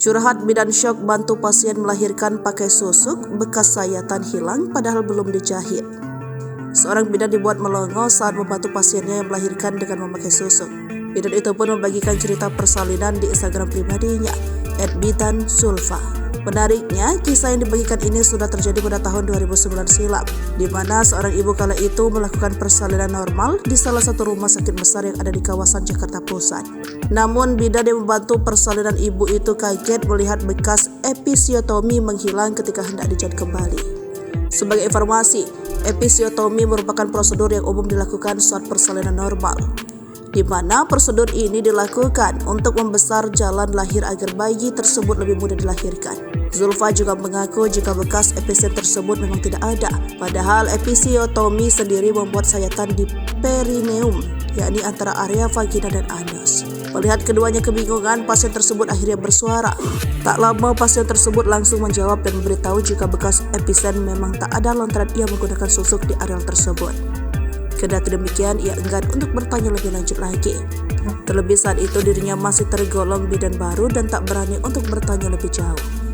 Curhat bidan syok bantu pasien melahirkan pakai susuk, bekas sayatan hilang padahal belum dijahit. Seorang bidan dibuat melongo saat membantu pasiennya yang melahirkan dengan memakai susuk. Bidan itu pun membagikan cerita persalinan di Instagram pribadinya, @bidansulfa. Menariknya, kisah yang dibagikan ini sudah terjadi pada tahun 2009 silam, di mana seorang ibu kala itu melakukan persalinan normal di salah satu rumah sakit besar yang ada di kawasan Jakarta Pusat. Namun, bidan yang membantu persalinan ibu itu kaget melihat bekas episiotomi menghilang ketika hendak dijahit kembali. Sebagai informasi, episiotomi merupakan prosedur yang umum dilakukan saat persalinan normal, di mana prosedur ini dilakukan untuk membesar jalan lahir agar bayi tersebut lebih mudah dilahirkan. Zulfa juga mengaku jika bekas episien tersebut memang tidak ada, padahal episiotomi sendiri membuat sayatan di perineum, yakni antara area vagina dan anus. Melihat keduanya kebingungan, pasien tersebut akhirnya bersuara. Tak lama pasien tersebut langsung menjawab dan memberitahu jika bekas episien memang tak ada lantaran ia menggunakan susuk di areal tersebut. Kendati demikian, ia enggan untuk bertanya lebih lanjut lagi. Terlebih saat itu dirinya masih tergolong bidan baru dan tak berani untuk bertanya lebih jauh.